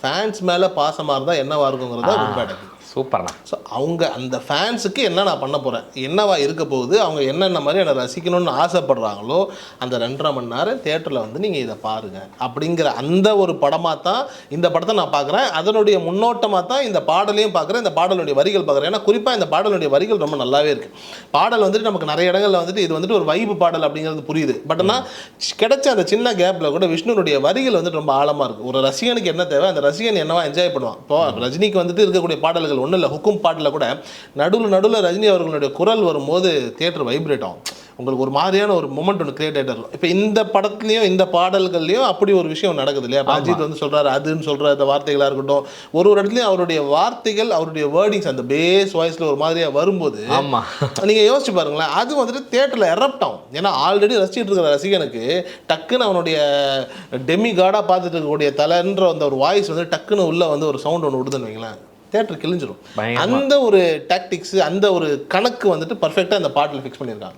Fans மேலே பாசமாக இருந்தால் என்னவா இருக்குங்கிறத உண்மை. சூப்பர்ண்ணா. ஸோ அவங்க அந்த ஃபேன்ஸுக்கு என்ன நான் பண்ண போகிறேன், என்னவா இருக்க போகுது, அவங்க என்னென்ன மாதிரி என்னை ரசிக்கணும்னு ஆசைப்படுறாங்களோ அந்த 2.5 மணி நேரம் தேட்டரில் வந்து நீங்கள் இதை பாருங்கள் அப்படிங்கிற அந்த ஒரு படமாக தான் இந்த படத்தை நான் பார்க்குறேன். அதனுடைய முன்னோட்டமாக தான் இந்த பாடலையும் பார்க்குறேன், இந்த பாடலுடைய வரிகள் பார்க்குறேன். ஏன்னா குறிப்பாக இந்த பாடலுடைய வரிகள் ரொம்ப நல்லாவே இருக்குது. பாடல் வந்துட்டு நமக்கு நிறைய இடங்களில் வந்துட்டு இது வந்துட்டு ஒரு வைப்பு பாடல் அப்படிங்கிறது புரியுது. பட் ஆனால் கிடைச்ச அந்த சின்ன கேப்பில் கூட விஷ்ணுனுடைய வரிகள் வந்துட்டு ரொம்ப ஆழமாக இருக்குது. ஒரு ரசிகனுக்கு என்ன தேவை, அந்த ரசிகன் என்னவா என்ஜாய் பண்ணுவான். இப்போ ரஜினிக்கு வந்துட்டு இருக்கக்கூடிய பாடல்கள் ஒன்றும் இல்லை, ஹுக்கும் பாட்டில் கூட நடுவில் ரஜினி அவர்களுடைய குரல் வரும்போது தியேட்டர் வைப்ரேட் ஆகும், உங்களுக்கு ஒரு மாதிரியான ஒரு மொமெண்ட் ஒன்று கிரியேட் ஆகிட்டு இருக்கும். இப்போ இந்த படத்துலையும் இந்த பாடல்கள்லையும் அப்படி ஒரு விஷயம் நடக்குது இல்லையா. அஜித் வந்து சொல்கிறாரு, அதுன்னு சொல்கிற அந்த வார்த்தைகளாக இருக்கட்டும், ஒரு இடத்துலையும் அவருடைய வார்த்தைகள், அவருடைய வேர்டிங்ஸ் அந்த பேஸ் வாய்ஸில் ஒரு மாதிரியாக வரும்போது நீங்கள் யோசிச்சு பாருங்களேன், அது வந்துட்டு தியேட்டரில் எரப்ட் ஆகும். ஏன்னா ஆல்ரெடி ரசிச்சுட்டு இருக்கிற ரசிகனுக்கு டக்குன்னு அவனுடைய டெமி கார்டாக பார்த்துட்டு இருக்கக்கூடிய தலைன்ற அந்த ஒரு வாய்ஸ் வந்து டக்குன்னு உள்ளே வந்து ஒரு சவுண்ட் ஒன்று விடுதுன்னு வைங்களேன், தியேட்டர் கிழிஞ்சிடும். அந்த ஒரு டாக்டிக்ஸ், அந்த ஒரு கணக்கு வந்துட்டு பர்ஃபெக்டாக அந்த பாட்டில் ஃபிக்ஸ் பண்ணியிருக்காங்க.